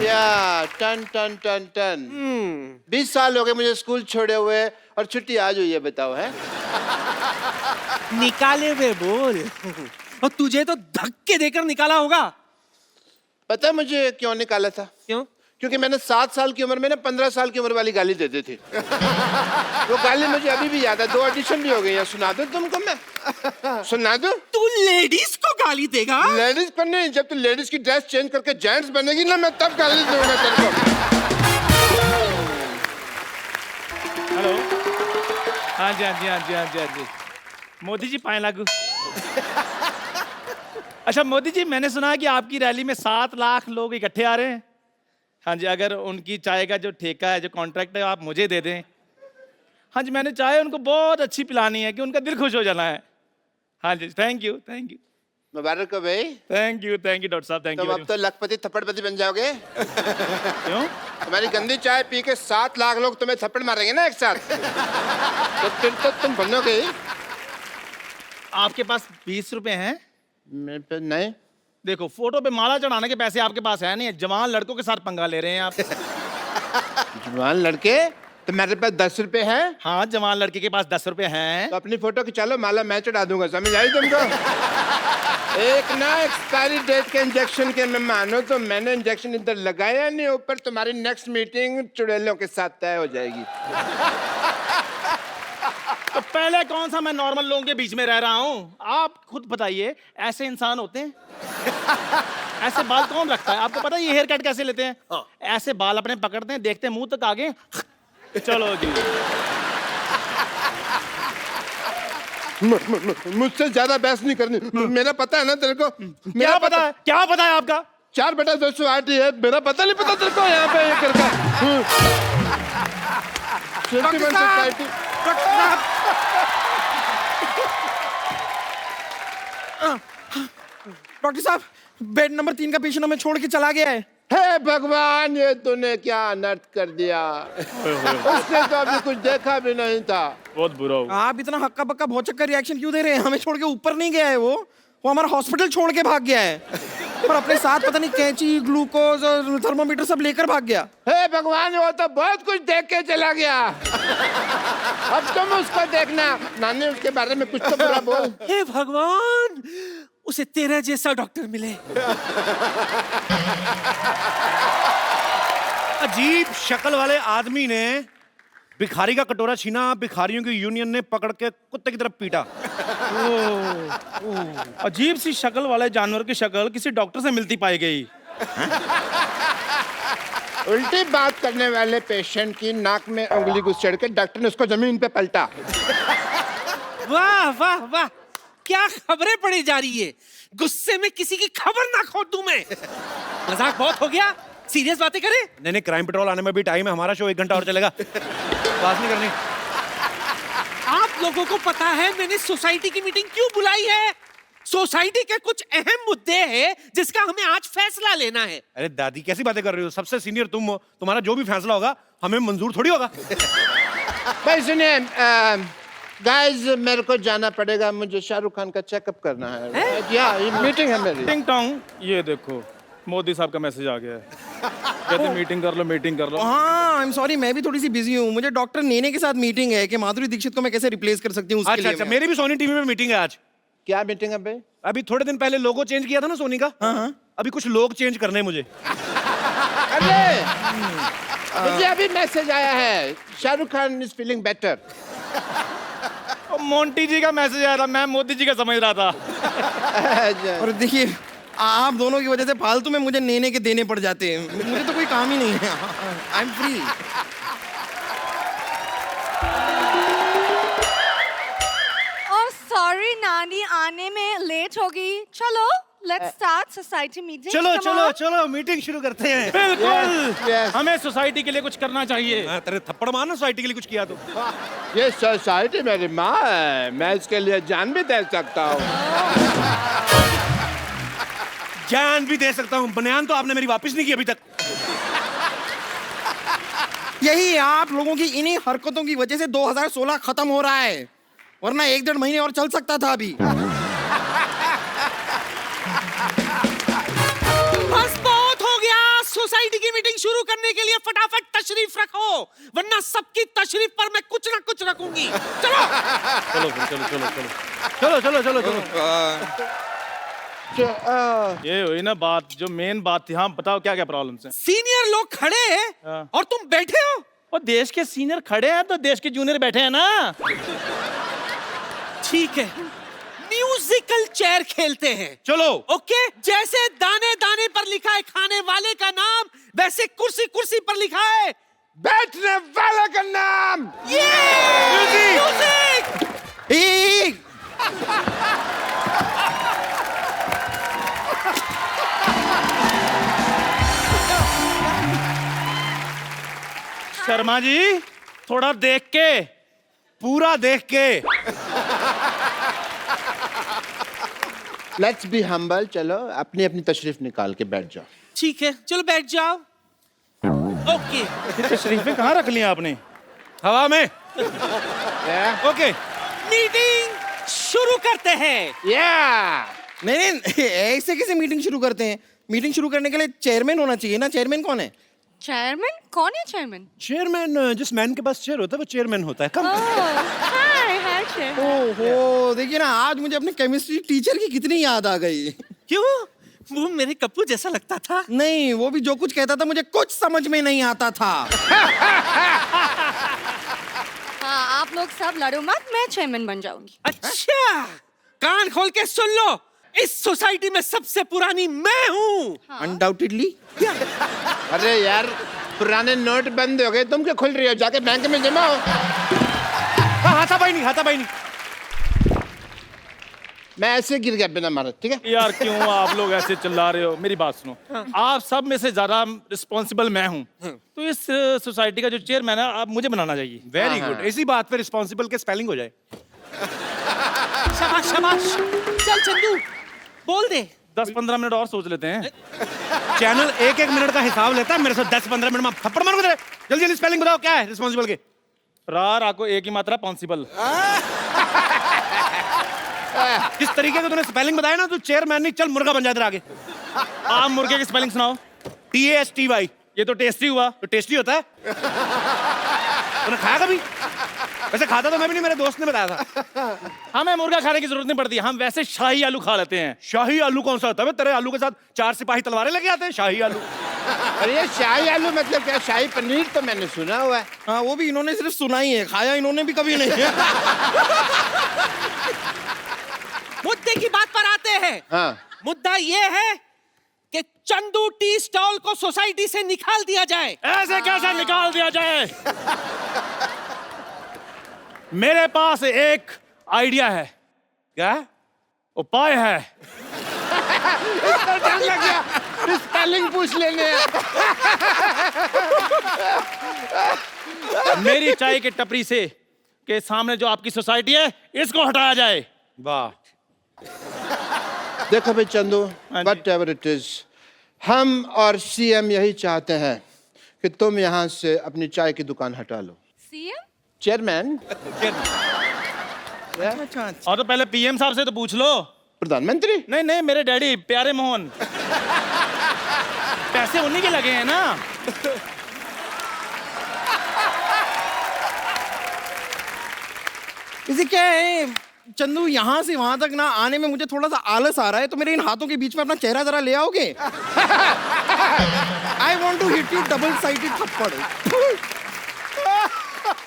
या ton ton ton ton 20 साल हो गए मुझे स्कूल छोड़े हुए और छुट्टी आज हुई है, बताओ है। निकाले हुए बोल। और तुझे तो धक्के देकर निकाला होगा। पता है मुझे क्यों निकाला था? क्यों? क्योंकि मैंने 7 साल की उम्र में ना 15 साल की उम्र वाली गाली दे दी थी। वो गाली मुझे अभी भी याद है। 2 ऑडिशन भी हो गई है। सुना दूं तुमको मैं? सुना दूं? तू लेडीज को गाली देगा? लेडीज को नहीं, जब तू लेडीज की ड्रेस चेंज करके जेंट्स बनेगी ना, मैं तब गाली दूंगा तेरे को। हेलो, हाँ जी हाँ जी हाँ जी हाँ जी हाँ जी। मोदी जी पाए लागू। अच्छा मोदी जी, मैंने सुना है कि आपकी रैली में 7 लाख लोग इकट्ठे आ रहे हैं। हाँ जी, अगर उनकी चाय का जो ठेका है, जो कॉन्ट्रैक्ट है, आप मुझे दे दें। हाँ जी, मैंने चाय उनको बहुत अच्छी पिलानी है कि उनका दिल खुश हो जाना है। हाँ जी, थैंक यू थैंक यू। मुबारक हो भाई। थैंक यू डॉक्टर साहब, थैंक तुम यू। अब तो लखपति थप्पड़पति बन जाओगे। क्यों? तुम्हारी गंदी चाय पी के 7 लाख लोग तुम्हें थप्पड़ मारेंगे ना एक साथ। तो फिर तो तुम बनोगे ही। आपके पास 20 रुपए हैं? मेरे पे नहीं। देखो, फोटो पे माला चढ़ाने के पैसे आपके पास है नहीं। जवान लड़कों के साथ पंगा ले रहे हैं आप। जवान लड़के? तो मेरे पास 10 रुपए हैं। हाँ, जवान लड़के के पास 10 रुपए हैं। तो अपनी फोटो खिंचा लो, माला मैं चढ़ा दूंगा। समझ आई तुमको? एक ना एक्सपायरी डेट के इंजेक्शन के मैं मानो तो मैंने इंजेक्शन इधर लगाया नहीं, ऊपर तुम्हारी नेक्स्ट मीटिंग चुड़ैलों के साथ तय हो जाएगी। तो पहले कौन सा मैं नॉर्मल लोगों के बीच में रह रहा हूँ? आप खुद बताइए, ऐसे इंसान होते हैं? ऐसे बाल कौन रखता है? आपको पता है ये हेयर कट कैसे लेते हैं? हाँ। ऐसे बाल अपने पकड़ते हैं, देखते हैं मुंह तक आगे। चलो जी। मुझसे ज्यादा बहस नहीं करनी। मेरा पता है ना तेरे को? क्या पता है? क्या पता है आपका? 4/208 है। मेरा पता नहीं पता तेरे को? यहाँ पे ये करके डॉक्टर साहब, बेड नंबर 3 का पेशेंट हमें छोड़ के चला गया है। हे भगवान, ये तूने क्या अनर्थ कर दिया। उसने तो अभी कुछ देखा भी नहीं था। बहुत बुरा हो। आप इतना हक्का बक्का भौचक का रिएक्शन क्यों दे रहे हैं? हमें छोड़ के ऊपर नहीं गया है वो हमारा हॉस्पिटल छोड़ के भाग गया है। और अपने साथ पता नहीं कैंची, ग्लूकोज और थर्मोमीटर सब लेकर भाग गया। हे भगवान, वो तो बहुत कुछ देख के चला गया। अब तुम उसको देखना। नानी, उसके बारे में कुछ तो बुरा बोल। हे भगवान, उसे तेरा जैसा डॉक्टर मिले। अजीब शक्ल वाले आदमी ने भिखारी का कटोरा छीना, भिखारियों की यूनियन ने पकड़ के कुत्ते की तरफ पीटा। अजीब सी शक्ल वाले जानवर की शक्ल किसी डॉक्टर से मिलती पाई गई। उल्टी बात करने वाले पेशेंट की नाक में उंगली घुस चढ़ के डॉक्टर ने उसको जमीन पे पलटा। वाह वाह वाह, क्या खबरें पड़ी जा रही है। गुस्से में किसी की खबर ना खो दूं मैं। मजाक बहुत हो गया, सीरियस बातें करें। नहीं, क्राइम पेट्रोल आने में भी टाइम है। हमारा शो 1 घंटा और चलेगा। बात नहीं करनी। आप लोगों को पता है मैंने सोसाइटी की मीटिंग क्यों बुलाई है? सोसाइटी के कुछ अहम मुद्दे हैं जिसका हमें आज फैसला लेना है। अरे दादी, कैसी बातें कर रही हो? सबसे सीनियर तुम हो, तुम्हारा जो भी फैसला होगा हमें मंजूर थोड़ी होगा। भाई सुनिए, गाइस, मेरे को जाना पड़ेगा। मुझे शाहरुख खान का चेकअप करना है। या ये मीटिंग है मेरी। टिंग टोंग, ये देखो मोदी साहब का मैसेज आ गया है। कहते मीटिंग कर लो, मीटिंग कर लो। हाँ, आई एम सॉरी, मैं भी थोड़ी सी बिजी हूँ। मुझे डॉक्टर नेने के साथ मीटिंग है कि माधुरी दीक्षित को मैं कैसे रिप्लेस कर सकती हूँ उसके लिए। अच्छा, मेरी भी सोनी टीवी में मीटिंग है आज। क्या मीटिंग है भाई? अभी थोड़े दिन पहले लोगो चेंज किया था ना सोनी का। हाँ। अभी कुछ लोग चेंज करने हैं मुझे। अरे मुझे अभी मैसेज आया है, Shahrukh Khan is feeling better. Monty ji का मैसेज आया था, मैं मोदी जी का समझ रहा था। और देखिए, आप दोनों की वजह से फालतू में मुझे नेने के देने पड़ जाते हैं। मुझे तो कोई काम ही नहीं है। I am free. सॉरी नानी, आने में लेट हो गई। चलो लेट्स स्टार्ट सोसाइटी मीटिंग। चलो चलो चलो, मीटिंग शुरू करते हैं। बिल्कुल, yes. हमें सोसाइटी के लिए कुछ करना चाहिए। तेरे थप्पड़ मारना सोसाइटी के लिए कुछ किया तो। ये सोसाइटी मेरी माँ है, मैं इसके लिए जान भी दे सकता हूँ। जान भी दे सकता हूँ। बनियान तो आपने मेरी वापस नहीं की अभी तक। यही आप लोगों की इन्हीं हरकतों की वजह से 2016 खत्म हो रहा है, वरना 1-1.5 महीने और चल सकता था अभी। बस बहुत हो गया, सोसाइटी की शुरू करने के लिए फटाफट तशरीफ रखो, वरना सबकी तशरीफ पर मैं कुछ ना कुछ रखूंगी। चलो चलो फिर, चलो चलो चलो। चलो चलो चलो चलो। ये हुई ना बात, जो मेन बात थी। हाँ बताओ क्या क्या प्रॉब्लम्स हैं। सीनियर लोग खड़े हैं हाँ। और तुम बैठे हो। और देश के सीनियर खड़े हैं तो देश के जूनियर बैठे हैं ना। ठीक है, म्यूजिकल चेयर खेलते हैं। चलो। ओके, जैसे दाने दाने पर लिखा है खाने वाले का नाम, वैसे कुर्सी कुर्सी पर लिखा है बैठने वाले का नाम। म्यूजिक। ए, शर्मा जी थोड़ा देख के, पूरा देख के। Let's be humble. चलो अपनी अपनी तशरीफ निकाल के बैठ जाओ। ठीक है, चलो बैठ जाओ। ओके, तशरीफें कहाँ रख ली आपने? हवा में। ओके। मीटिंग शुरू करते हैं। या नहीं नहीं, ऐसे कैसे मीटिंग शुरू करते हैं? मीटिंग शुरू करने के लिए चेयरमैन होना चाहिए ना। चेयरमैन कौन है? चेयरमैन? कौन है चेयरमैन? चेयरमैन, जिस मैन के पास चेयर होता है वो चेयरमैन होता है। कम। हाय चेयर। ओहो, देखिए ना, आज मुझे अपने केमिस्ट्री टीचर की कितनी याद आ गई। क्यों? वो मेरे कप्पू जैसा लगता था। नहीं, वो भी जो कुछ कहता था मुझे कुछ समझ में नहीं आता था। हाँ, आप लोग सब लड़ो मत, मैं चेयरमैन बन जाऊंगी। अच्छा, कान खोल के सुन लो, इस सोसाइटी में सबसे पुरानी मैं हूँ। अनडाउटेडली। अरे यार, पुराने नोट बंद हो गए, तुम क्या खुल रही हो? जाके बैंक में जमा हो। हाथापाई नहीं, हाथापाई नहीं। मैं ऐसे गिर गया बिना मारे, ठीक है? यार क्यों आप लोग ऐसे चिल्ला रहे हो? मेरी बात सुनो। आप सब में से ज्यादा रिस्पॉन्सिबल मैं हूँ, तो इस सोसाइटी का जो चेयरमैन है आप मुझे बनाना चाहिए। Very good. इसी बात पे रिस्पॉन्सिबल के स्पेलिंग हो जाए। शाबाश शाबाश। चल चंदू, बोल दे। 10-15 मिनट और सोच लेते हैं। चैनल एक एक मिनट का हिसाब लेता है, मेरे से 10-15 मिनट में थप्पड़ मारूंगा तेरे। जल्दी जल्दी स्पेलिंग बताओ, क्या है रिस्पॉन्सिबल के? रा को एक ही मात्रा पॉन्सिबल। जिस तरीके का तूने स्पेलिंग बताया ना, तू चेयरमैन नहीं, चल मुर्गा बन जाता आगे। आप मुर्गे की स्पेलिंग सुनाओ। TASTY। ये तो टेस्टी हुआ। तो टेस्टी होता है। तूने खाया कभी? वैसे खाता तो मैं भी नहीं, मेरे दोस्त ने बताया था। हमें मुर्गा खाने की जरूरत नहीं पड़ती, हम वैसे शाही आलू खा लेते हैं। शाही आलू कौन सा होता है? तेरे आलू के साथ 4 सिपाही तलवारें लेके आते हैं। शाही आलू। अरे ये शाही आलू मतलब क्या? शाही पनीर तो मैंने सुना हुआ है। हाँ, वो भी इन्होंने सिर्फ सुना ही है, खाया इन्होंने भी कभी नहीं है। मुद्दे की बात पर आते हैं। हाँ। मुद्दा ये है कि चंदू टी स्टॉल को सोसाइटी से निकाल दिया जाए। ऐसे कैसे निकाल दिया जाए? मेरे पास एक आइडिया है। क्या? उपाय है। इस पर ध्यान लग गया, स्पेलिंग पूछ लेने। मेरी चाय की टपरी से के सामने जो आपकी सोसाइटी है, इसको हटाया जाए। वाह। देखो भाई चंदू, हाँ जी। वट एवर इट इज, हम और CM यही चाहते हैं कि तुम यहाँ से अपनी चाय की दुकान हटा लो। सीएम? चेयरमैन? अच्छा, और तो पहले PM साहब से तो पूछ लो। प्रधानमंत्री? नहीं नहीं, मेरे डैडी प्यारे मोहन। पैसे उन्हीं के लगे हैं ना। इसे क्या है चंदू, यहाँ से वहां तक ना आने में मुझे थोड़ा सा आलस आ रहा है, तो मेरे इन हाथों के बीच में अपना चेहरा जरा ले आओगे? I want to hit you double sided थप्पड़।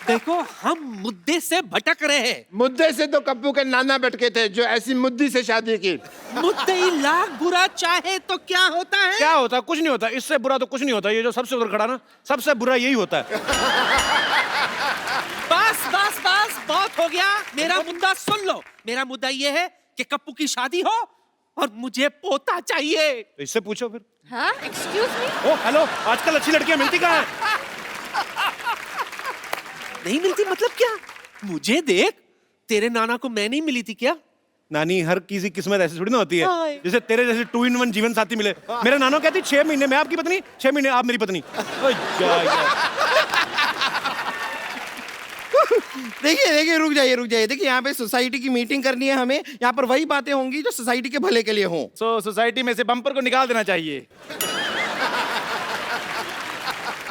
देखो, हम मुद्दे से भटक रहे हैं। मुद्दे से तो कप्पू के नाना भटके थे, जो ऐसी मुद्दी से शादी की। मुद्दे ही लाख बुरा चाहे तो क्या होता है? क्या होता है? कुछ नहीं होता। इससे बुरा तो कुछ नहीं होता। ये जो सबसे उधर खड़ा ना, सबसे बुरा यही होता है। बस बस बस, बहुत हो गया। मेरा मुद्दा सुन लो। मेरा मुद्दा ये है कि कप्पू की शादी हो और मुझे पोता चाहिए। तो इससे पूछो फिर। हाँ, एक्सक्यूज मी। ओ हेलो, आजकल अच्छी लड़कियां मिलती कहाँ है? नहीं मिलती मतलब क्या? मुझे देख, तेरे नाना को मैं नहीं मिली थी क्या? नानी, हर किसी किस्मत ऐसी थोड़ी ना होती है। हाय। जैसे तेरे जैसे 2 in 1 जीवन साथी मिले। मेरे नाना कहती 6 महीने मैं आपकी पत्नी, 6 महीने आप मेरी पत्नी। ओए जा। देखिए देखिए, रुक जाइए। देखिए, यहाँ पे सोसाइटी की मीटिंग करनी है हमें। यहाँ पर वही बातें होंगी जो सोसाइटी के भले के लिए हों। सोसाइटी में से बम्पर को निकाल देना चाहिए।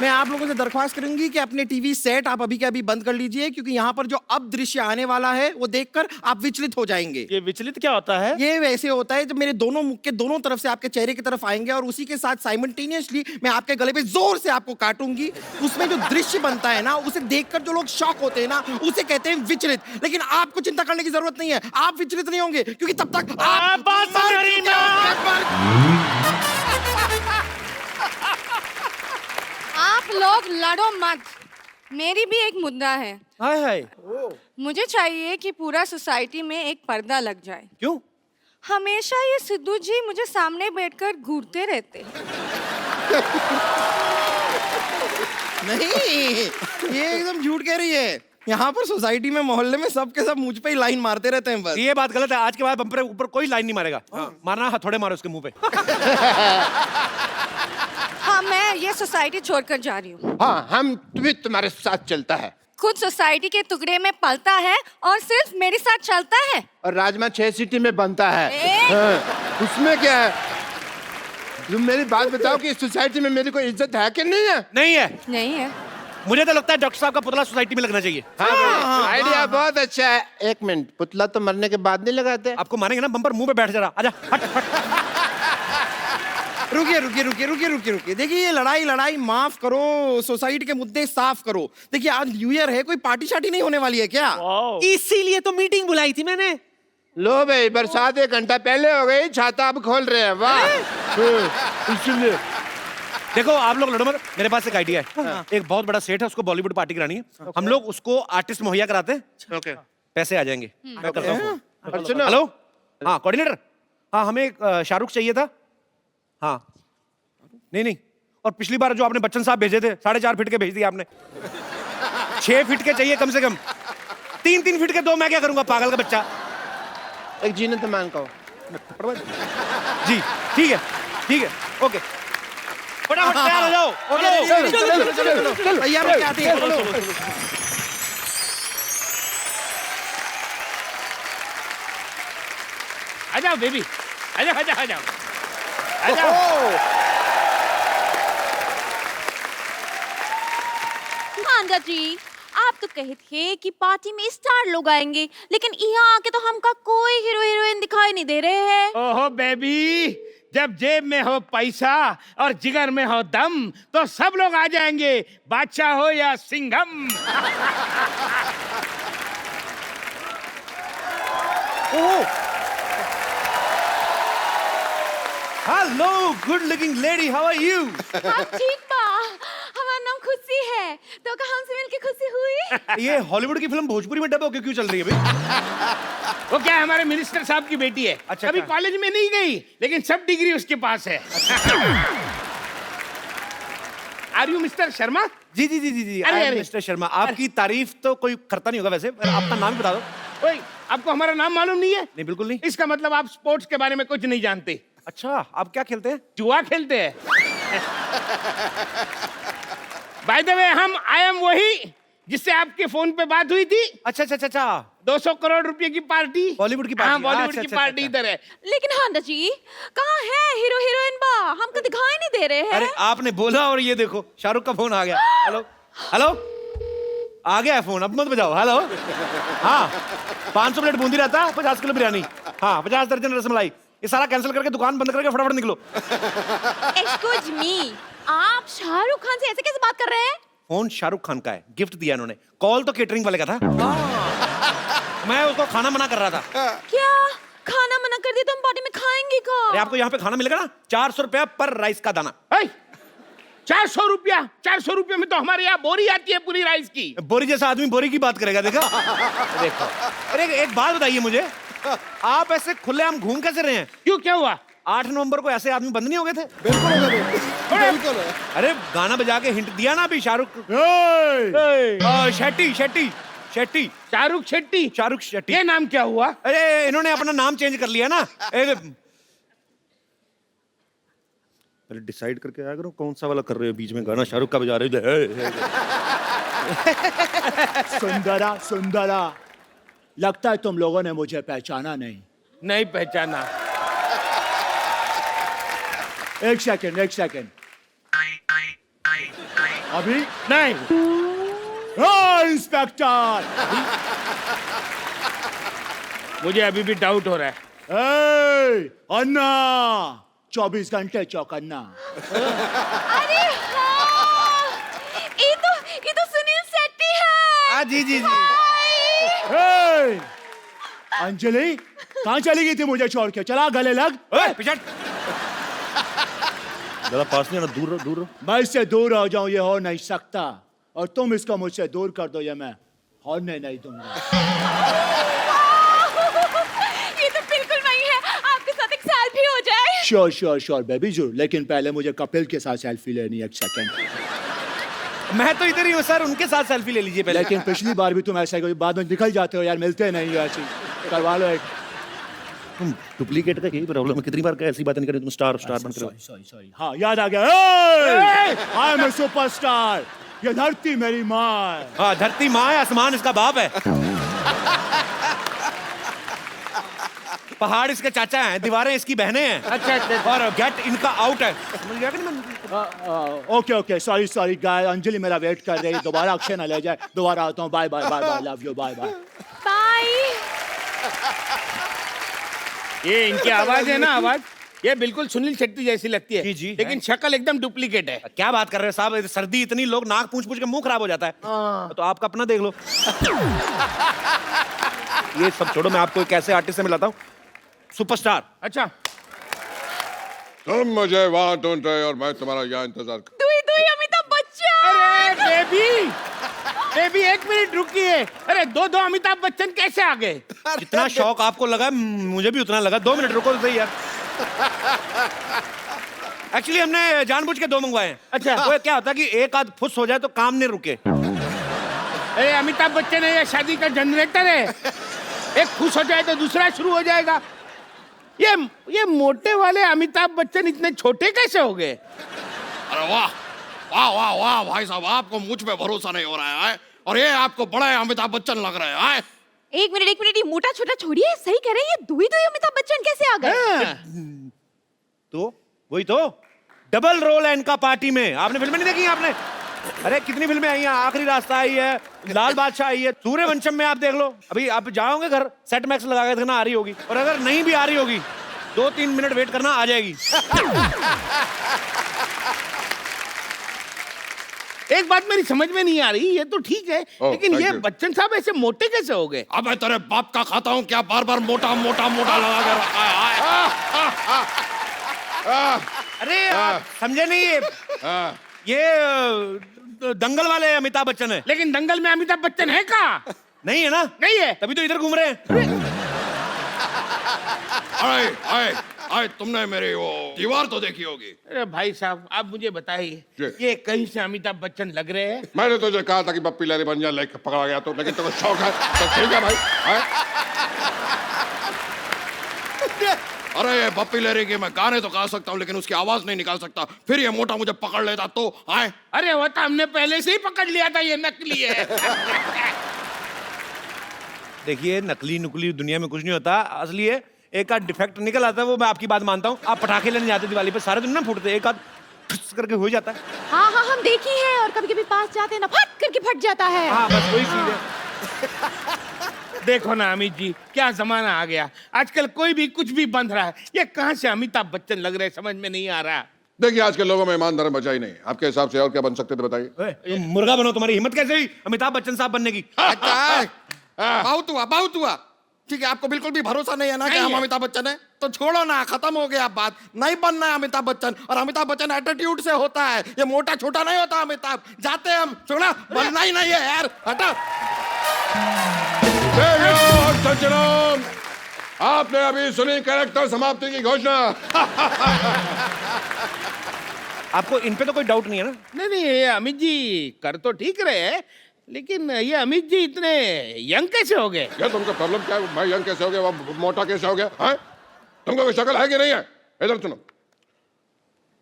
मैं आप लोगों से दरख्वास्त करूंगी कि अपने टीवी सेट आप अभी के अभी बंद कर लीजिए, क्योंकि यहाँ पर जो अब दृश्य आने वाला है वो देखकर आप विचलित हो जाएंगे। ये विचलित क्या होता है? ये वैसे होता है जब मेरे दोनों मुख के दोनों तरफ से आपके चेहरे की तरफ आएंगे और उसी के साथ साइमल्टेनियसली मैं आपके गले पे जोर से आपको काटूंगी। उसमें जो दृश्य बनता है ना, उसे देखकर जो लोग शॉक होते हैं ना, उसे कहते हैं विचलित। लेकिन आपको चिंता करने की जरूरत नहीं है, आप विचलित नहीं होंगे, क्योंकि तब तक आप बात सुन रही ना। आप लोग लड़ो मत, मेरी भी एक मुद्दा है। हाय हाय। मुझे चाहिए कि पूरा सोसाइटी में एक पर्दा लग जाए। क्यों? हमेशा ये सिद्धू जी मुझे सामने बैठकर घूरते रहते। नहीं, ये एकदम झूठ कह रही है। यहाँ पर सोसाइटी में, मोहल्ले में सबके सब मुझ पे ही लाइन मारते रहते हैं बस। ये बात गलत है। आज के बाद बम्पर के ऊपर कोई लाइन नहीं मारेगा। मारना हथौड़े मारो उसके मुंह पे। हाँ, मैं ये सोसाइटी छोड़कर जा रही हूँ। हाँ, हम भी तुम्हारे साथ चलता है। खुद सोसाइटी के टुकड़े में पलता है और सिर्फ मेरे साथ चलता है। और राजमा 6 सीटी में बनता है। ए? हाँ, उसमें क्या है? तुम मेरी बात बताओ कि इस सोसाइटी में मेरी कोई इज्जत है कि नहीं है? नहीं है। नहीं है। मुझे तो लगता है डॉक्टर साहब का पुतला सोसाइटी में लगना चाहिए। हाँ, आइडिया बहुत अच्छा है। एक मिनट, पुतला तो मरने के बाद नहीं लगाते? आपको मारेंगे ना, बम्पर मुंह पे बैठ जा रहा। आजा हट हट। रुकिए रुकिए रुकिए रुकिए रुकिए रुकिए, देखिए ये लड़ाई माफ करो, सोसाइटी के मुद्दे साफ करो। देखिए आज न्यू ईयर है, कोई पार्टी शार्टी नहीं होने वाली है क्या? इसीलिए तो मीटिंग बुलाई थी मैंने। लो भाई, बरसात 1 घंटा पहले हो गई, छाता अब खोल रहे हैं। वाह। इसलिए देखो आप लोग लड़ो मत, मेरे पास एक आइडिया है। एक बहुत बड़ा सेट है, उसको बॉलीवुड पार्टी करानी है। हम लोग उसको आर्टिस्ट मुहैया कराते हैं। ओके। पैसे आ जाएंगे। मैं करता हूँ फोन। और सुनो, हेलो, हाँ कोऑर्डिनेटर, हाँ हमें एक शाहरुख चाहिए था। हाँ नहीं, और पिछली बार जो आपने बच्चन साहब भेजे थे 4.5 फीट के भेज दिए आपने। 6 फीट के चाहिए कम से कम। 3 फीट के 2 मैं क्या करूंगा, पागल का बच्चा। एक जीनत मान का जी ठीक है ओके, फटाफट तैयार हो जाओ। चलो तैयार होके आते हैं, चलो। आ जाओ बेबी, आ जाओ। भांजा जी, आप तो कहे थे कि पार्टी में स्टार लोग आएंगे, लेकिन यहाँ आके तो हमका कोई हीरो हीरोइन दिखाई नहीं दे रहे हैं। ओहो बेबी, जब जेब में हो पैसा और जिगर में हो दम तो सब लोग आ जाएंगे, बादशाह हो या Singham. Hello good looking lady, how are you? हम ठीक बा, हमारा नाम खुशी है, तो का हमसे मिलके खुशी हुई। ये हॉलीवुड की फिल्म भोजपुरी में डब होके क्यों चल रही है भाई? वो क्या है, हमारे मिनिस्टर साहब की बेटी है। अच्छा, अभी अच्छा। कॉलेज में नहीं गई, लेकिन सब डिग्री उसके पास है। Are you mister Sharma? जी अरे, अरे। मिस्टर शर्मा, आपकी तारीफ तो कोई करता नहीं होगा वैसे, पर अपना नाम बता दो। ओए, आपको हमारा नाम मालूम नहीं है? नहीं बिल्कुल नहीं। इसका मतलब आप स्पोर्ट्स के बारे में कुछ नहीं जानते। अच्छा, आप क्या खेलते हैं? जुआ खेलते हैं। By the way, I am वही जिससे आपके फोन पे बात हुई थी। अच्छा 200 करोड़ रुपए की पार्टी, बॉलीवुड की पार्टी। हाँ, बॉलीवुड अच्छा, की अच्छा, पार्टी अच्छा। इधर है। लेकिन भांजा जी, कहाँ है हीरो हीरोइन बा? हमको दिखाई नहीं दे रहे हैं। अरे आपने बोला और ये देखो शाहरुख का फोन आ गया। हेलो आ गया है फोन, अब मत बजाओ। हेलो, हाँ 500 प्लेट बूंदी रहता, 50 किलो बिरयानी, हाँ 50 दर्जन रसमलाई। ये सारा कैंसिल करके दुकान बंद करके फटाफट निकलो। एक्सक्यूज मी, आप शाहरुख खान से ऐसे कैसे बात कर रहे हैं? फोन शाहरुख खान का है, गिफ्ट दिया इन्होंने। कॉल तो केटरिंग वाले का था। मैं उसको खाना मना कर रहा था। क्या खाना मना कर दिया तो हम पार्टी में खाएंगे का? अरे आपको यहाँ पे खाना मिलेगा ना, 400 रुपया पर राइस का दाना। 400 रुपया? 400 रुपये में तो हमारे यहाँ बोरी आती है पूरी राइस की। बोरी जैसा आदमी बोरी की बात करेगा, देखा? देखो, अरे एक बात बताइए मुझे, आप ऐसे खुलेआम घूम कैसे रहे हैं? क्यों, क्या हुआ? 8 नवंबर को ऐसे आदमी बंद नहीं हो गए थे? बिल्कुल। अरे गाना बजा के हिंट दिया ना अभी शाहरुख। शेट्टी शाहरुख शेट्टी। ये नाम क्या हुआ? अरे इन्होंने अपना नाम चेंज कर लिया ना। पहले डिसाइड करके आया करो कौन सा वाला कर रहे हो, बीच में गाना शाहरुख का बजा रहे हो। सुंदरा, लगता है तुम लोगों ने मुझे पहचाना नहीं। नहीं पहचाना। एक सेकंड। अभी नहीं इंस्पेक्टर मुझे अभी भी डाउट हो रहा है। अन्ना 24 घंटे चौकन्ना। अरे हाँ, ये तो सुनील शेट्टी है। हाँ जी जी जी। हाय। अंजलि कहाँ चली गई थी मुझे छोड़ के? चला गले लग। पिछड़ ज्यादा पास नहीं आना, दूर रहो, दूर रहो। मैं इससे दूर हो जाऊं ये हो नहीं सकता, और तुम इसको मुझसे दूर कर दो ये मैं होने नहीं दूंगा। ये तो बिल्कुल नहीं है, आपके साथ एक सेल्फी हो जाए। श्योर श्योर श्योर बेबी जरूर, लेकिन पहले मुझे कपिल के साथ सेल्फी लेनी है। एक सेकंड। मैं तो इधर ही हूँ सर, उनके साथ सेल्फी ले लीजिए पहले। लेकिन पिछली बार भी तुम ऐसा ही बाद में निकल जाते हो यार, मिलते नहीं हो ऐसी। करवा लो एक। तुम डुप्लीकेट का यही प्रॉब्लम है, कितनी बार क्या ऐसी बातें नहीं करें, तुम स्टार बनकर सॉरी हाँ याद आ गया। I am a superstar. ये धरती मेरी माँ है। हाँ, धरती माँ है, आसमान इसका बाप है। पहाड़ इसके चाचा हैं, दीवारें इसकी बहनें हैं। अच्छा। और गेट इनका आउट है। समझ गया कि नहीं? ओके ओके सॉरी सॉरी गाय। अंजलि मेरा वेट कर रही है, दोबारा अक्षय ना ले जाए। दोबारा आता हूँ। Bye bye bye bye, love you, bye bye. Bye. ये इनकी आवाज है ना, आवाज ये बिल्कुल सुनील शेट्टी जैसी लगती है। जी, जी, लेकिन शक्ल एकदम डुप्लीकेट है। क्या बात कर रहे हो साहब, सर्दी इतनी, लोग नाक पूछ पूछ के मुंह खराब हो जाता है। तो आपका अपना देख लो। ये सब छोड़ो, मैं आपको एक ऐसे आर्टिस्ट से मिलाता हूँ, सुपरस्टार। अच्छा, तुम मुझे वहां ढूंढ रहे हो और मैं तुम्हारा यहाँ इंतजार कर। दुई दुई अमिताभ बच्चन। अरे बेबी एक मिनट रुकिए। अरे दो अमिताभ बच्चन कैसे आ गए? जितना शौक आपको लगा मुझे भी उतना लगा। 2 मिनट रुको तो सही यार। एक्चुअली हमने जानबूझ के 2 मंगवाए हैं। अच्छा। वो क्या होता है कि एक आध फुस हो जाए तो काम नहीं रुके। अरे अमिताभ बच्चन है या शादी का जनरेटर है? एक खुश हो जाए तो दूसरा शुरू हो जाएगा। ये मोटे वाले अमिताभ बच्चन इतने छोटे कैसे हो गए? अरे वाह वाह वाह वाह भाई साहब, आपको मुझ पे भरोसा नहीं हो रहा है और ये आपको बड़ा अमिताभ बच्चन लग रहे हैं। एक मिनट, ये मोटा छोटा छोड़िए, सही कह रहे हैं, ये दुई दुई अमिताभ बच्चन कैसे आ गए? तो वही तो डबल रोल है इनका पार्टी में। आपने फिल्में नहीं देखी आपने? अरे कितनी फिल्में आई हैं, आखिरी रास्ता आई है, लाल बादशाह आई है, सूर्यवंशम में आप देख लो। अभी आप जाओगे घर, सेट मैक्स लगा के देखना आ रही होगी, और अगर नहीं भी आ रही होगी 2-3 मिनट वेट करना, आ जाएगी। एक बात मेरी समझ में नहीं आ रही, ये तो ठीक है, लेकिन ये बच्चन साहब ऐसे मोटे कैसे हो गए? अब मैं तेरे बाप का खाता हूँ क्या, बार बार मोटा मोटा मोटा लगा के रखा है। अरे आप समझे नहीं, ये दंगल वाले अमिताभ बच्चन है। लेकिन दंगल में अमिताभ बच्चन है कहाँ? नहीं है ना? नहीं है। तभी तो इधर घूम रहे हैं। अरे तुमने मेरी वो दीवार तो देखी होगी। अरे भाई साहब आप मुझे बताइए, जी। ये कहीं से अमिताभ बच्चन लग रहे हैं? मैंने तुझे कहा था कि बप्पी लहरी बन जा, लेके पकड़ा गया तो, लेकिन तुमको शौक है तो ठीक है भाई। अरे ये बप्पी लहरी की मैं गाने तो गा सकता हूँ लेकिन उसकी आवाज नहीं निकाल सकता। फिर ये मोटा मुझे पकड़ लेता तो आए। अरे वो तो हमने पहले से ही पकड़ लिया था, ये नकली है। देखिए नकली नुकली दुनिया में कुछ नहीं होता, असली है। एक आध डिफेक्ट निकल आता है, वो मैं आपकी बात मानता हूँ। आप पटाखे लेने जाते दिवाली पे, सारे दिन ना फूटते, एक आध ठुस करके हो जाता है। हाँ हाँ हम देखे हैं, और कभी कभी पास जाते हैं ना, फट करके फट जाता है। हाँ बस वही चीज है। देखो ना अमित जी, क्या जमाना आ गया, आजकल कोई भी कुछ भी बंध रहा है। ये कहाँ से अमिताभ बच्चन लग रहे, समझ में नहीं आ रहा। देखिए आज के लोगों में ईमानदारी बचा ही नहीं। आपके हिसाब से और क्या बन सकते थे बताइए? तुम मुर्गा बनो, तुम्हारी हिम्मत कैसे हुई अमिताभ बच्चन साहब बनने की? बहुत हुआ। ठीक है, आपको बिल्कुल भी भरोसा नहीं है ना कि हम अमिताभ बच्चन है, तो छोड़ो ना, खत्म हो गया बात। नहीं बनना है अमिताभ बच्चन, और अमिताभ बच्चन एटीट्यूड से होता है, ये मोटा छोटा नहीं होता अमिताभ। जाते हम, छोड़ा, बनना ही नहीं है यार, हटा। आपने अभी सुनी कैरेक्टर समाप्ति की घोषणा। आपको इन पे तो कोई डाउट नहीं है ना? नहीं ये अमित जी कर तो ठीक रहे हैं, लेकिन ये अमित जी इतने यंग कैसे हो गए? क्या तुमको प्रॉब्लम क्या है? भाई यंग कैसे हो गया, वो मोटा कैसे हो गया है? तुमको कोई शक्ल है कि नहीं है? इधर सुनो,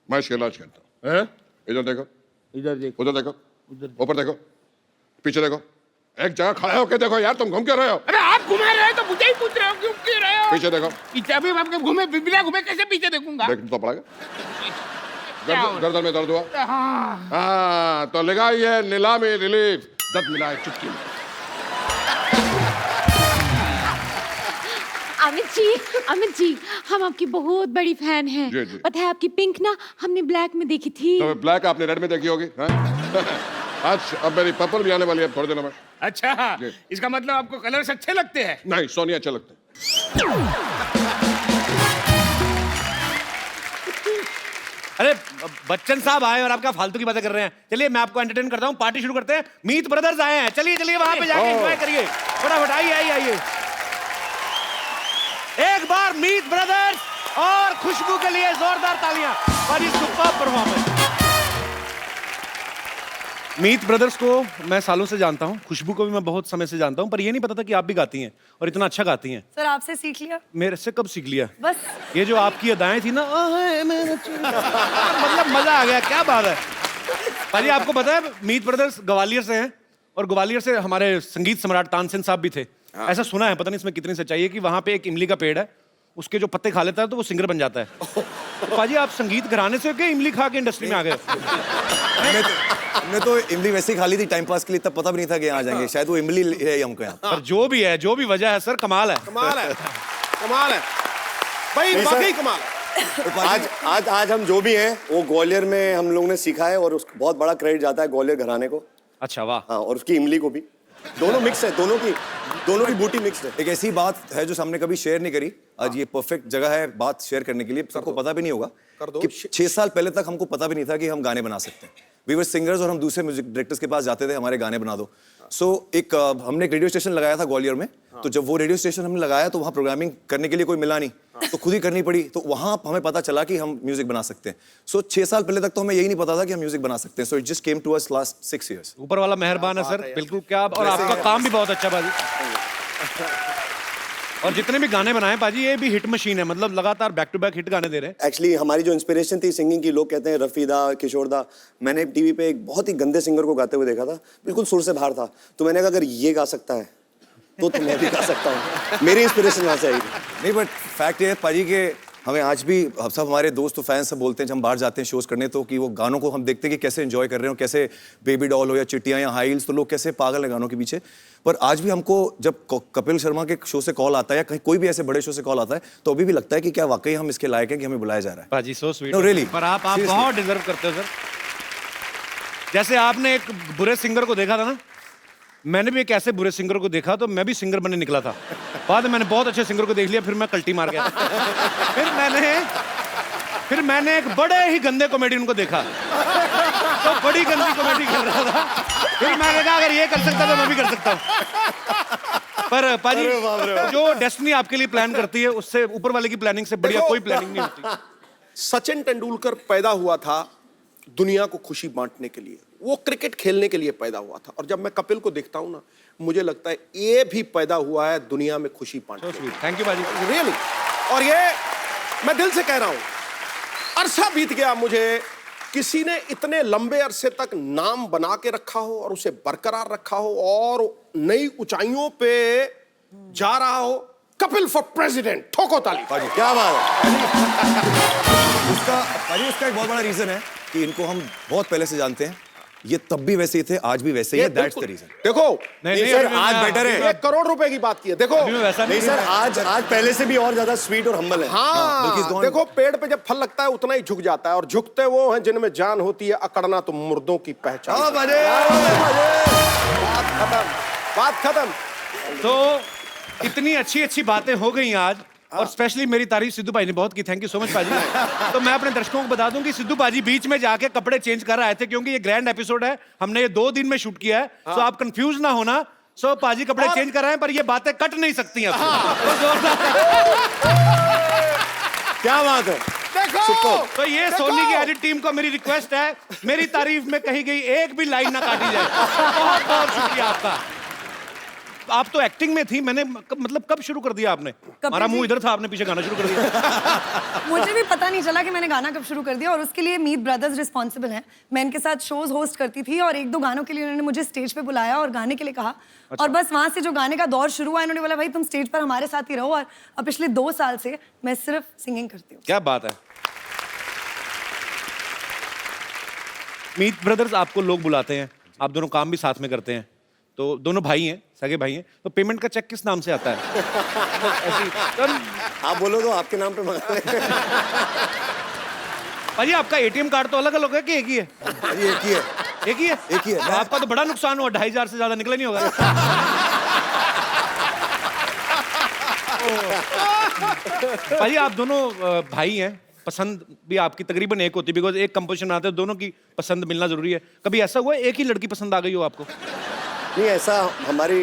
मैं इसका इलाज करता हूँ। इधर देखो, इधर देखो, उधर देखो, ऊपर देखो, पीछे देखो, एक जगह खड़े होके देखो यार, तुम घूम क्यों रहे हो? अरे आप घुमा रहे हो तो मुझे ही पूछ रहे हो क्यों क्यों रहे हो? पीछे देखो। पीछे अभी आपके घूमे बिना घूमे कैसे पीछे देखूंगा? देखना तो पड़ेगा। गर्दन में दर्द हुआ? हाँ, तो लगाइए नीलामी रिलीफ, दर्द मिला है चुटकी में। अमित जी, हम आपकी बहुत बड़ी फैन हैं। जी, जी। पता है आपकी पिंक ना हमने ब्लैक में देखी थी। तो ब्लैक आपने रेड में देखी होगी, हाँ? आज अब मेरी पर्पल भी आने वाली है थोड़े दिनों में। अच्छा, जी। इसका मतलब आपको कलर्स अच्छे लगते हैं? नहीं, सोनिया अच्छे लगते हैं। अरे बच्चन साहब आए और आपका फालतू की बातें कर रहे हैं। चलिए मैं आपको एंटरटेन करता हूँ, पार्टी शुरू करते हैं। मीत ब्रदर्स आए हैं, चलिए चलिए वहां पे जाके एंजॉय करिए। फटाफट आइए आइए आइए। एक बार मीत ब्रदर्स और खुशबू के लिए जोरदार तालियां। बड़ी सुपर परफॉर्मेंस। मीत ब्रदर्स को मैं सालों से जानता हूं, खुशबू को भी मैं बहुत समय से जानता हूं, पर ये नहीं पता था कि आप भी गाती हैं और इतना अच्छा गाती हैं। सर आपसे सीख लिया। मेरे से कब सीख लिया? बस ये जो आपकी अदाएं थी ना, मतलब मजा आ गया। क्या बात है भाजी। आपको पता है मीत ब्रदर्स ग्वालियर से हैं और ग्वालियर से हमारे संगीत सम्राट तानसेन साहब भी थे। ऐसा सुना है, पता नहीं इसमें कितनी सच्चाई है, कि वहां पे एक इमली का पेड़ है, उसके जो पत्ते खा लेता है तो वो सिंगर बन जाता है। तो पाजी आप संगीत घराने से क्या इमली खा के इंडस्ट्री में आ गए? हमने तो इमली वैसे ही खा ली थी टाइम पास के लिए, तब पता भी नहीं था कि यहाँ आ जाएंगे। शायद वो इमली है हमको यहाँ। पर जो भी है, जो भी वजह है सर, कमाल है। कमाल है, कमाल है भाई, वाकई कमाल है। आज हम जो भी हैं वो ग्वालियर में हम लोगों ने सीखा है और उसको बहुत बड़ा क्रेडिट जाता है ग्वालियर घराने को। अच्छा वाह। हाँ, और उसकी इमली को भी। दोनों मिक्स है, दोनों की बूटी मिक्स है। एक ऐसी बात है जो हमने कभी शेयर नहीं करी, आज ये परफेक्ट जगह है बात शेयर करने के लिए। सबको पता भी नहीं होगा कि 6 साल पहले तक हमको पता भी नहीं था कि हम गाने बना सकते हैं। वी वर सिंगर्स और हम दूसरे म्यूजिक डायरेक्टर्स के पास जाते थे, हमारे गाने बना दो। हमने एक रेडियो स्टेशन लगाया था ग्वालियर में। तो जब वो रेडियो स्टेशन हमने लगाया तो वहाँ प्रोग्रामिंग करने के लिए कोई मिला नहीं, तो खुद ही करनी पड़ी। तो वहाँ हमें पता चला कि हम म्यूजिक बना सकते हैं। 6 साल पहले तक तो हमें यही नहीं पता था कि हम म्यूजिक बना सकते हैं। So it just came to us last 6 years। ऊपर वाला मेहरबान है सर, बिल्कुल। क्या और आपका काम भी बहुत अच्छा बाजी। और जितने भी गाने बनाए पाजी, ये भी हिट मशीन है, मतलब लगातार बैक टू बैक हिट गाने दे रहे हैं। एक्चुअली हमारी जो इंस्पिरेशन थी सिंगिंग की, लोग कहते हैं रफीदा, किशोरदा। मैंने टीवी पे एक बहुत ही गंदे सिंगर को गाते हुए देखा था, बिल्कुल सुर से बाहर था। तो मैंने कहा अगर ये गा सकता है तो मैं भी गा सकता हूँ। मेरी इंस्पिरेशन वहाँ से आई थी। नहीं, बट फैक्ट ये है पाजी के हमें आज भी सब हमारे दोस्त फैंस सब बोलते हैं जब हम बाहर जाते हैं शोज करने, तो कि वो गानों को हम देखते हैं कि कैसे एंजॉय कर रहे हो, कैसे बेबी डॉल हो या चिट्टियाँ या हाई हील्स, तो लोग कैसे पागल हैं गानों के पीछे। पर आज भी हमको जब कपिल शर्मा के शो से कॉल आता है या कहीं कोई भी ऐसे बड़े शो से कॉल आता है, तो अभी भी लगता है कि क्या वाकई हम इसके लायक हैं कि हमें बुलाया जा रहा है। पाजी सो स्वीट। No, really. पर आप बहुत डिजर्व करते हो सर। जैसे आपने एक बुरे सिंगर को देखा था ना, मैंने भी एक ऐसे बुरे सिंगर को देखा, तो मैं भी सिंगर बनने निकला था। बाद में मैंने बहुत अच्छे सिंगर को देख लिया, फिर मैं कल्टी मार गया। फिर मैंने एक बड़े ही गंदे कॉमेडियन को देखा, तो बड़ी गंदी कॉमेडी कर रहा था। फिर मैंने कहा अगर ये कर सकता तो मैं भी कर सकता हूँ। पर पाजी जो डेस्टिनी आपके लिए प्लान करती है, उससे ऊपर वाले की प्लानिंग से बढ़िया कोई प्लानिंग नहीं होती। सचिन तेंदुलकर पैदा हुआ था दुनिया को खुशी बांटने के लिए, वो क्रिकेट खेलने के लिए पैदा हुआ था। और जब मैं कपिल को देखता हूं ना, मुझे लगता है ये भी पैदा हुआ है दुनिया में खुशी बांटने के लिए। थैंक यू बाजी, रियली। और ये मैं दिल से कह रहा हूं, अरसा बीत गया मुझे किसी ने इतने लंबे अरसे तक नाम बना के रखा हो और उसे बरकरार रखा हो और नई ऊंचाइयों पे जा रहा हो। कपिल फॉर प्रेसिडेंट, ठोको ताली। क्या बात है। उसका एक बहुत बड़ा रीजन है कि इनको हम बहुत पहले से जानते हैं। ये तब भी वैसे ही थे, आज भी वैसे ही है। That's the reason. देखो नहीं सर, आज बेटर है। 1 करोड़ रुपए की बात की है। देखो नहीं सर, आज पहले से भी और ज्यादा स्वीट और हम्बल है। हाँ, देखो पेड़ पे जब फल लगता है उतना ही झुक जाता है, और झुकते वो हैं जिनमें जान होती है। अकड़ना तो मुर्दों की पहचान। बात खत्म। तो इतनी अच्छी अच्छी बातें हो गई आज, और स्पेशली मेरी तारीफ सिद्धू भाई ने बहुत की। थैंक यू सो मच पाजी। तो मैं अपने दर्शकों को बता दूं कि सिद्धू पाजी बीच में जाके कपड़े चेंज कर आए थे, क्योंकि ये ग्रैंड एपिसोड है, हमने ये 2 दिन में शूट किया है। सो आप कंफ्यूज ना होना। सो पाजी कपड़े चेंज कर रहे हैं, पर ये बातें कट नहीं सकती हैं। क्या बात है। देखो तो ये सोनी की एडिट टीम को मेरी रिक्वेस्ट है, मेरी तारीफ में कही गई एक भी लाइन ना काटी जाए। बहुत बहुत शुक्रिया आपका। आप तो एक्टिंग में थी, मैंने मतलब कब शुरू कर दिया आपने? हमारा मुंह इधर था, आपने पीछे गाना शुरू कर दिया। मुझे भी पता नहीं चला कि मैंने गाना कब शुरू कर दिया, और उसके लिए मीत ब्रदर्स रिस्पॉन्सिबल हैं। मैं इनके साथ शोज होस्ट करती थी और 1-2 गानों के लिए उन्होंने मुझे स्टेज पे बुलाया और गाने के लिए कहा। अच्छा। और बस वहां से जो गाने का दौर शुरू हुआ, इन्होंने बोला भाई तुम स्टेज पर हमारे साथ ही रहो। और अब पिछले 2 साल से मैं सिर्फ सिंगिंग करती हूँ। क्या बात है। मीत ब्रदर्स आपको लोग बुलाते हैं, आप दोनों काम भी साथ में करते हैं, तो दोनों भाई हैं, सगे भाई हैं, तो पेमेंट का चेक किस नाम से आता है? आप बोलो तो आपके नाम पे मंगा लें। भाई आपका एटीएम कार्ड तो अलग अलग है कि एक ही है? ये एक ही है। एक ही है? एक ही है। तो आपका तो बड़ा नुकसान हुआ, 2500 से ज्यादा निकला नहीं होगा। भाई आप दोनों भाई हैं, पसंद भी आपकी तकरीबन एक होती है, बिकॉज एक कंपोजिशन बनाते हैं, दोनों की पसंद मिलना जरूरी है। कभी ऐसा हुआ है एक ही लड़की पसंद आ गई हो आपको? नहीं, ऐसा हमारी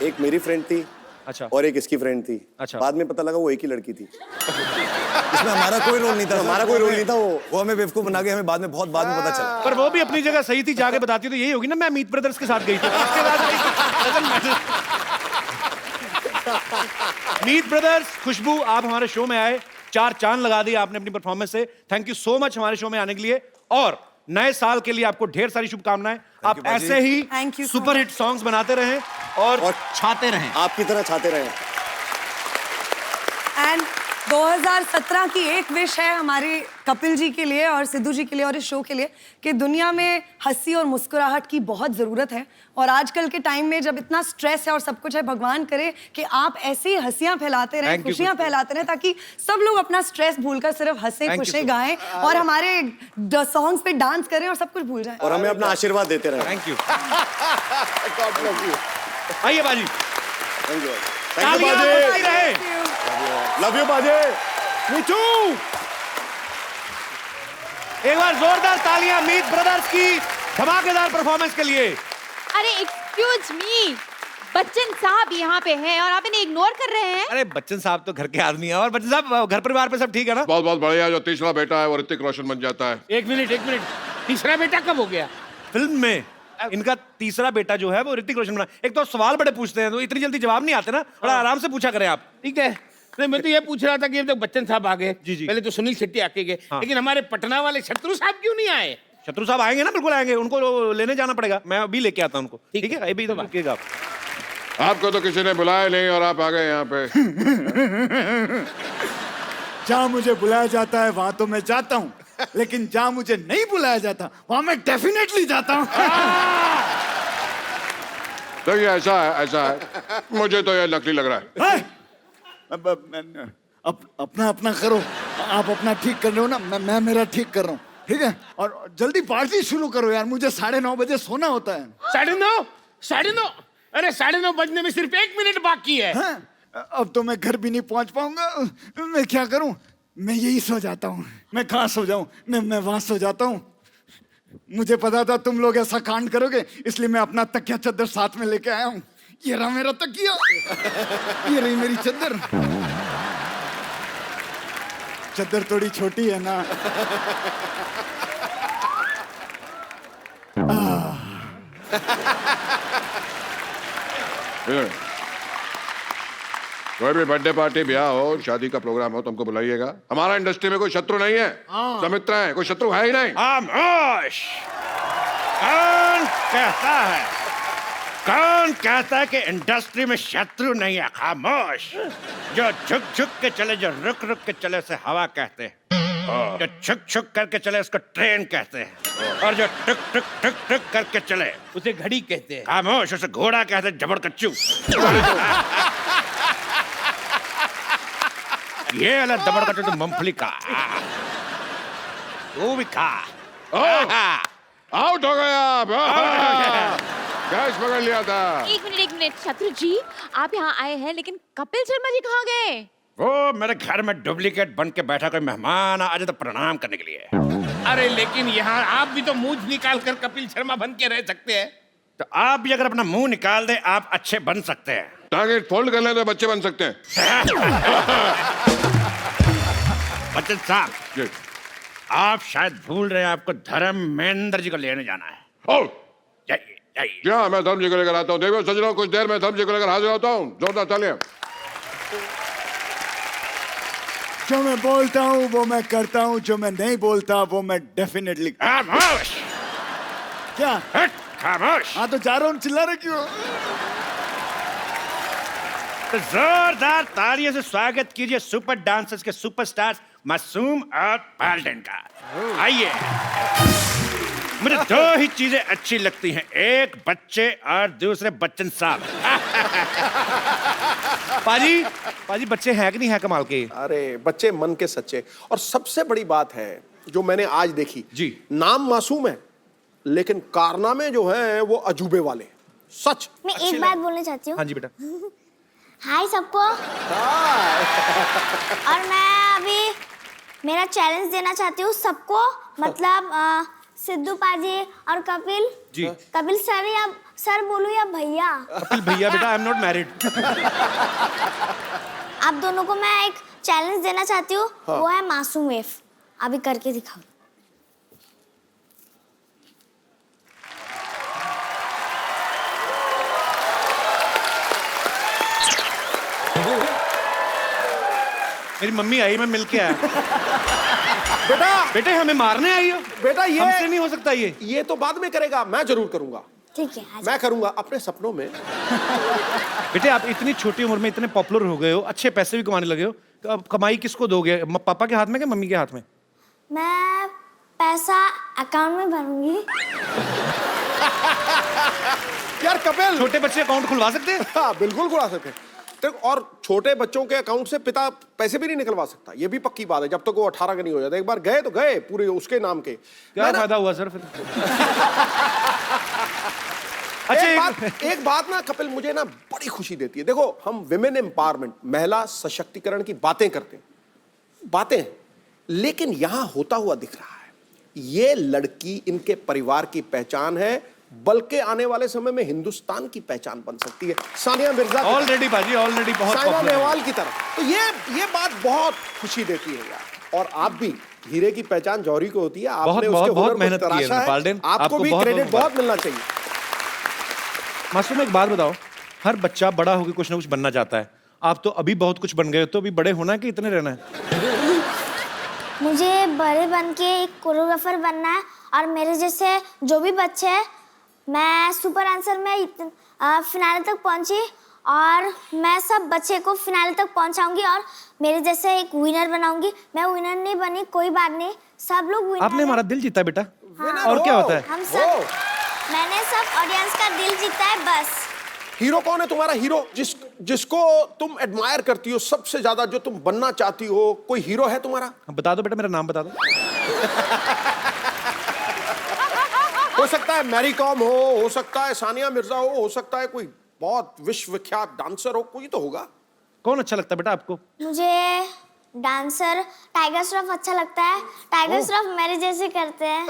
एक मेरी फ्रेंड थी, अच्छा, और एक इसकी फ्रेंड थी। अच्छा। बाद में पता लगा वो एक ही लड़की थी। इसमें हमारा कोई रोल नहीं था। हमारा कोई रोल नहीं था। वो हमें बेवकूफ बना के हमें बाद में पता चला। पर वो भी अपनी जगह सही थी, जाके बताती तो यही होगी ना, मैं मीत ब्रदर्स के साथ गई थी। उसके बाद मीत ब्रदर्स, खुशबू, आप हमारे शो में आए, 4 चांद लगा दिए आपने अपनी परफॉर्मेंस से। थैंक यू सो मच हमारे शो में आने के लिए, और नए साल के लिए आपको ढेर सारी शुभकामनाएं। आप ऐसे ही Thank you so super hit songs बनाते रहें और छाते रहें, आपकी तरह छाते रहें। एंड 2017 की एक विश है हमारे कपिल जी के लिए और सिद्धू जी के लिए और इस शो के लिए, कि दुनिया में हंसी और मुस्कुराहट की बहुत ज़रूरत है। और आजकल के टाइम में जब इतना स्ट्रेस है और सब कुछ है, भगवान करे कि आप ऐसी हंसियां फैलाते रहें, खुशियां फैलाते रहें, ताकि सब लोग अपना स्ट्रेस भूलकर सिर्फ हंसे खुशे गाएं और हमारे सॉन्ग्स पे डांस करें और सब कुछ भूल जाएं। और हमें अपना आशीर्वाद देते रहें। Thank you. आइए बाजी, थैंक यू। तालियां बजाती रहे। लव यू बाजे। Me too. एक बार जोरदार तालियां मीत ब्रदर्स की धमाकेदार परफॉर्मेंस के लिए। अरे एक्सक्यूज मी, बच्चन साहब यहाँ पे हैं और आप इन्हें इग्नोर कर रहे हैं। अरे बच्चन साहब तो घर के आदमी हैं, और बच्चन साहब घर परिवार पे सब ठीक है ना? बहुत बहुत बढ़िया। जो तीसरा बेटा है वो ऋतिक रोशन बन जाता है। एक मिनट, तीसरा बेटा कब हो गया? फिल्म में इनका तीसरा बेटा जो है वो ऋतिक रोशन बना। एक तो सवाल बड़े पूछते हैं, तो इतनी जल्दी जवाब नहीं आते ना, थोड़ा आराम से पूछा करें आप। ठीक है। नहीं, मैं तो ये पूछ रहा था कि अब तक बच्चन साहब आ गए, जी। पहले तो सुनील शेट्टी आके गए, लेकिन हमारे पटना वाले शत्रु साहब क्यों नहीं आए? शत्रु साहब आएंगे ना, बिल्कुल आएंगे, उनको लेने जाना पड़ेगा, मैं अभी लेके आता हूं उनको। ठीक है, अभी तो रुकिएगा आप। आपको तो किसी ने बुलाया नहीं और आप आ गए यहाँ पे। जहाँ मुझे बुलाया जाता है वहां तो मैं जाता हूँ, लेकिन जहाँ मुझे नहीं बुलाया जाता वहां मैं डेफिनेटली जाता हूँ। देखिए ऐसा है, मुझे तो ये नकली लग रहा है। अपना अपना करो, आप अपना ठीक कर रहे हो ना, मैं मेरा ठीक कर रहा हूँ, ठीक है? और जल्दी पार्टी शुरू करो यार, मुझे 9:30 बजे सोना होता है। 9:30? अरे 9:30 बजने में सिर्फ 1 मिनट बाकी है। अब तो मैं घर भी नहीं पहुंच पाऊंगा, मैं क्या करूं? मैं यही सो जाता हूँ। मैं कहाँ सो जाऊं? मैं वहां सो जाता हूँ। मुझे पता था तुम लोग ऐसा कांड करोगे, इसलिए मैं अपना तकिया चद्दर साथ में लेके आया हूँ। ये रहा मेरा तकिया, ये रही मेरी चद्दर। चद्दर थोड़ी छोटी है ना। कोई भी बर्थडे पार्टी, ब्याह हो, शादी का प्रोग्राम हो, तुमको बुलाइएगा। हमारा इंडस्ट्री में कोई शत्रु नहीं है, सब मित्र हैं, कोई शत्रु है ही नहीं। खामोश। कौन कहता है कि इंडस्ट्री में शत्रु नहीं है? खामोश। जो झुक झुक के चले, जो रुक रुक के चले उसे हवा कहते हैं, जो छुक छुक करके चले उसको ट्रेन कहते हैं, और जो टुक टुक टुक टुक करके चले उसे घड़ी कहते हैं। खामोश, उसे घोड़ा कहते हैं, जबड़ कच्चू। ये अलग दबड़ कच्चू तो मूंगफली का, तू भी खा। आउट हो गया आप। गैस पकड़ लिया था। एक मिनट शत्रु जी, आप यहाँ आए हैं, लेकिन कपिल शर्मा जी कहाँ गए? वो मेरे घर में डुप्लीकेट बन के बैठा, कोई मेहमान आ जाए तो प्रणाम करने के लिए। अरे लेकिन यहाँ आप भी तो मुंह निकाल कर कपिल शर्मा बन के रह सकते हैं। तो आप भी अगर अपना मुंह निकाल दे, आप अच्छे बन सकते हैं। टारगेट फोल्ड कर लें तो बच्चे बन सकते हैं। बच्चन साहब, आप शायद भूल रहे हैं, आपको धर्मेंद्र जी को लेने जाना है। जाइए जाइए। क्या मैं धर्म जी को लेकर आता हूँ? देखो सच रहा हूँ, कुछ देर में धर्म जी को लेकर हाजिर होता हूँ। जोरदार तालियां। जो मैं बोलता हूँ वो मैं करता हूँ, जो मैं नहीं बोलता वो मैं डेफिनेटली। खामोश। क्या? खामोश। हाँ तो जा रहा हूँ, चिल्ला रहे क्यों? तो जोरदार तालियों से स्वागत कीजिए सुपर डांसर्स के सुपरस्टार्स मासूम और पाल्टन का। आइए। मुझे दो ही चीजें अच्छी लगती हैं, एक बच्चे और दूसरे बच्चन साहब। पाजी, पाजी बच्चे हैं कि नहीं है कमाल के? अरे बच्चे मन के सच्चे। और सबसे बड़ी बात है जो मैंने आज देखी जी, नाम मासूम है लेकिन कारनामे जो हैं वो अजूबे वाले। सच। मैं एक बात बोलना चाहती हूँ। हाँ जी बेटा। हाय सबको। और मैं अभी मेरा चैलेंज देना चाहती हूँ सबको, मतलब सिद्धू पाजी और कपिल जी। कपिल सर या सर बोलूं या भैया? कपिल भैया बेटा, आई एम नॉट मैरिड। आप दोनों को मैं एक चैलेंज देना चाहती हूँ। हाँ। वो है मासूम वेव। अभी करके दिखाओ। मेरी मम्मी आई, मैं मिल के आया। बेटा बेटे हमें मारने आई हो? बेटा ये हमसे नहीं हो सकता ये तो बाद में करेगा, मैं जरूर करूंगा। ठीक है, मैं करूंगा अपने सपनों में। बेटे आप इतनी छोटी उम्र में इतने पॉपुलर हो गए हो, अच्छे पैसे भी कमाने लगे हो, तो अब कमाई किसको दोगे? पापा के हाथ में कि मम्मी के हाथ में? मैं पैसा अकाउंट में भरूंगी। यार कपिल, छोटे बच्चे अकाउंट खुलवा सकते हैं? हाँ बिल्कुल खुलवा सकते हैं। और छोटे बच्चों के अकाउंट से पिता पैसे भी नहीं निकलवा सकता, ये भी पक्की बात है, जब तक वो 18 का नहीं हो जाता। एक बार गए तो गए पूरे उसके नाम के। क्या फायदा हुआ सर फिर? अच्छा एक बात ना कपिल मुझे ना बड़ी खुशी देती है। देखो हम विमेन एम्पावरमेंट, महिला सशक्तिकरण की बातें करते हैं, बातें, लेकिन यहां होता हुआ दिख रहा है। ये लड़की इनके परिवार की पहचान है, बल्कि आने वाले समय में हिंदुस्तान की पहचान बन सकती है। सानिया मिर्जा ऑलरेडी बाजी, ऑलरेडी बहुत साइना नेहवाल की तरह। तो ये बात बहुत खुशी देती है यार। और आप भी, हीरे की पहचान जौहरी को होती है, आपने उसके हुनर को मेहनत की है पाल्डेन, आपको भी क्रेडिट बहुत मिलना चाहिए। मासूम एक बात बताओ, हर बच्चा बड़ा होकर कुछ ना कुछ बनना चाहता है, आप तो अभी बहुत कुछ बन गए हो, तो अभी बड़े होना है कि इतने रहना है? मुझे बड़े बन के एक कोरियोग्राफर बनना है, और मेरे जैसे जो भी बच्चे हैं, मैं सुपर आंसर में फिनाले तक पहुंची और मैं सब बच्चे को फिनाले तक पहुंचाऊंगी और मेरे जैसे एक विनर बनाऊंगी। मैं विनर नहीं बनी, कोई बात नहीं, सब लोग विनर। आपने हमारा दिल जीता बेटा। हाँ। और क्या होता है? हम सब, मैंने सब ऑडियंस का दिल जीता है बस। हीरो कौन है तुम्हारा? हीरो जिसको तुम एडमायर करती हो सबसे ज्यादा, जो तुम बनना चाहती हो, कोई हीरो है तुम्हारा? बता दो बेटा, मेरा नाम बता दो। हो सकता है मैरी कॉम हो सकता है सानिया मिर्जा हो सकता है कोई बहुत विश्वविख्यात डांसर हो, कोई तो होगा। कौन अच्छा लगता है बेटा आपको? मुझे डांसर टाइगर श्रॉफ अच्छा लगता है। टाइगर श्रॉफ मेरे जैसे करते हैं।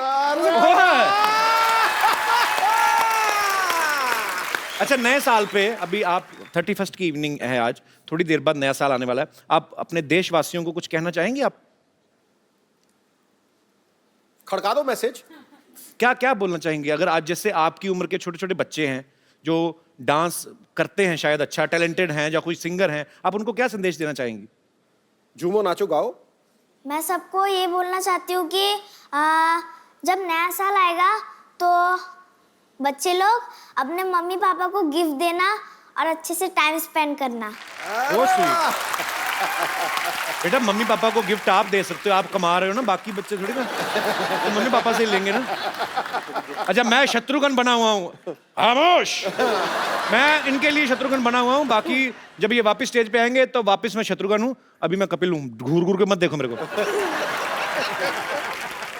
अच्छा, नए साल पे अभी आप 31st की इवनिंग है आज, थोड़ी देर बाद नया साल आने वाला है, आप अपने देशवासियों को कुछ कहना चाहेंगे? आप खड़का दो मैसेज। क्या क्या बोलना चाहेंगे? अगर आज जैसे आपकी उम्र के छोटे छोटे बच्चे हैं जो डांस करते हैं, शायद अच्छा टैलेंटेड हैं, या कोई सिंगर हैं, आप उनको क्या संदेश देना चाहेंगी? झूमो नाचो गाओ। मैं सबको ये बोलना चाहती हूँ कि जब नया साल आएगा तो बच्चे लोग अपने मम्मी पापा को गिफ्ट देना और अच्छे से टाइम स्पेंड करना। बेटा मम्मी पापा को गिफ्ट आप दे सकते हो, आप कमा रहे हो ना, बाकी बच्चे थोड़ी ना, तो मम्मी पापा से ही लेंगे ना। अच्छा, मैं शत्रुघ्न बना हुआ हूँ, खामोश, मैं इनके लिए शत्रुघ्न बना हुआ हूँ, बाकी जब ये वापस स्टेज पे आएंगे तो वापस मैं शत्रुघ्न हूँ, अभी मैं कपिल हूँ, घूर घूर के मत देखो मेरे को।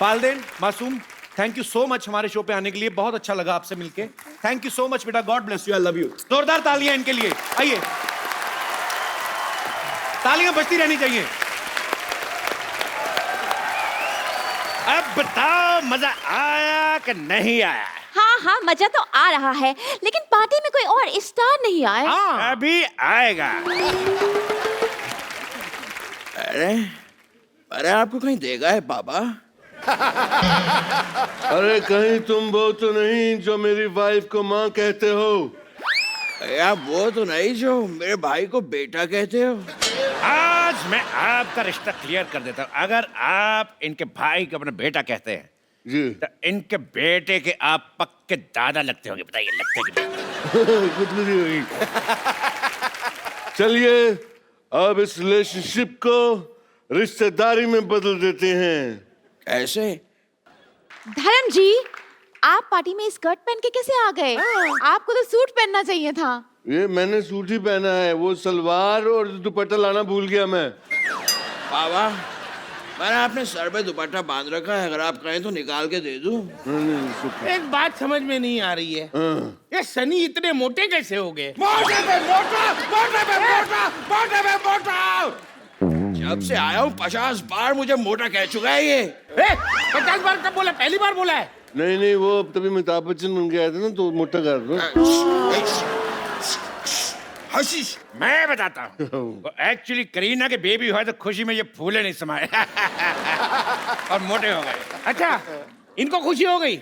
पाल्देन, मासूम, थैंक यू सो मच हमारे शो पे आने के लिए, बहुत अच्छा लगा आपसे मिलके। थैंक यू सो मच बेटा, God bless you, I love you. जोरदार तालियां इनके लिए, आइए, तालियां बजती रहनी चाहिए। अब बताओ मजा आया कि नहीं आया? हाँ हाँ, मजा तो आ रहा है, लेकिन पार्टी में कोई और स्टार नहीं आया। अभी आएगा। अरे आपको कहीं देगा है बाबा? अरे कहीं तुम वो तो नहीं जो मेरी वाइफ को माँ कहते हो? यार वो तो नहीं जो मेरे भाई को बेटा कहते हो? आज मैं आपका रिश्ता क्लियर कर देता हूँ। अगर आप इनके भाई को अपना बेटा कहते हैं जी, तो इनके बेटे के आप पक्के दादा लगते होंगे। बताइए, लगते कि कुछ नहीं होगी। चलिए अब इस रिलेशनशिप को रिश्तेदारी में बदल देते हैं। ऐसे? धर्म जी, आप पार्टी में स्कर्ट पहन के कैसे आ गए? आपको तो सूट पहनना चाहिए था। ये मैंने सूट ही पहना है, वो सलवार और दुपट्टा लाना भूल गया मैं। बाबा मैंने अपने सर पे दुपट्टा बांध रखा है, अगर आप कहें तो निकाल के दे दूं। एक बात समझ में नहीं आ रही है, ये सनी इतने मोटे कैसे हो गए? मोटे पे मोटा, मोटे पे मोटा, मोटे पे मोटा। जब से आया हूँ 50 बार मुझे मोटा कह चुका है ये। 50 बार कब बोला? पहली बार बोला है। नहीं वो तभी अमिताभ बच्चन बन के आए थे ना, तो मोटा कर दो। हशीश मैं बताता हूँ, एक्चुअली करीना के बेबी हुआ तो खुशी में ये फूले नहीं समाये और मोटे हो गए। अच्छा, इनको खुशी हो गई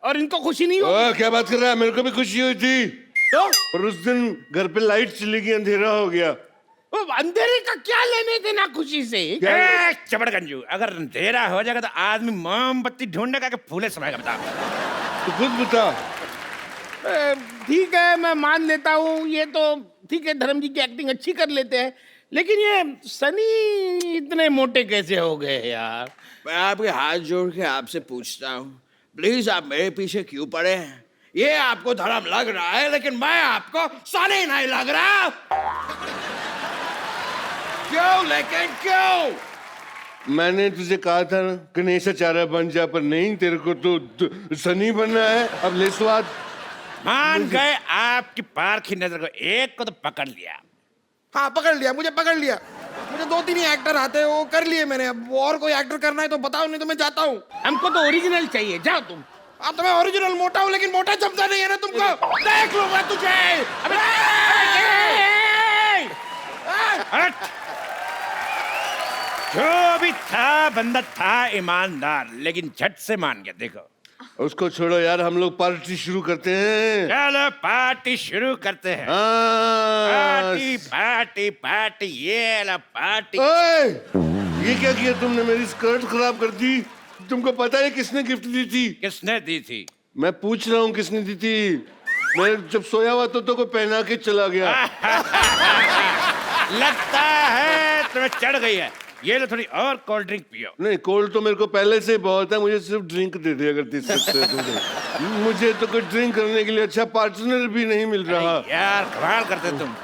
और इनको खुशी नहीं हो? क्या बात कर रहा है, मेरे को भी खुशी हुई थी तो? और उस दिन घर पे लाइट चली गई, अंधेरा हो गया। अंधेरे का क्या लेने देना खुशी से? चबड़गंजू, अगर अंधेरा हो जाएगा तो आदमी मोमबत्ती ढूंढने का फूले समाएगा। बता, तो खुद बता। ठीक है, मैं मान लेता हूँ, ये तो ठीक है, धर्म जी की एक्टिंग अच्छी कर लेते हैं, लेकिन ये सनी इतने मोटे कैसे हो गए यार? मैं आपके हाथ जोड़ के आपसे पूछता हूँ, प्लीज आप मेरे पीछे क्यों पड़े हैं? ये आपको धर्म लग रहा है, लेकिन मैं आपको सनी नहीं लग रहा। क्यों लेकिन क्यों? मैंने तुझे कहा था ना गणेशाचार्य बन जा, पर नहीं, तेरे को तो सनी बनना है। अब ले स्वाद। मान गए आपकी पार्क की नजर को, एक को तो पकड़ लिया। हाँ पकड़ लिया, मुझे पकड़ लिया। मुझे 2-3 ही एक्टर आते हैं, वो कर लिए मैंने। अब और कोई एक्टर करना है तो बताओ, नहीं तो मैं जाता हूँ। हमको तो ओरिजिनल चाहिए, जाओ तुम। अब तो मैं ओरिजिनल मोटा हूँ, लेकिन मोटा जमता नहीं है ना तुमको। देख लूंगा तुझे। जो भी था बंदा था ईमानदार, लेकिन झट से मान गया। देखो उसको छोड़ो यार, हम लोग पार्टी शुरू करते हैं। चलो पार्टी शुरू करते हैं। पार्टी पार्टी पार्टी, ये ला पार्टी। ओए, ये क्या किया तुमने? मेरी स्कर्ट खराब कर दी। तुमको पता है किसने गिफ्ट दी थी? किसने दी थी? मैं पूछ रहा हूँ किसने दी थी। मैं जब सोया हुआ तो कोई पहना के चला गया। लगता है तुम्हें चढ़ गई है। ये लो थोड़ी और कोल्ड ड्रिंक पियो। नहीं, कोल्ड तो मेरे को पहले से बहुत है, मुझे सिर्फ ड्रिंक दे दे अगर दे सकते हो तो। मुझे तो कोई ड्रिंक करने के लिए अच्छा पार्टनर भी नहीं मिल रहा। यार कमाल करते तुम।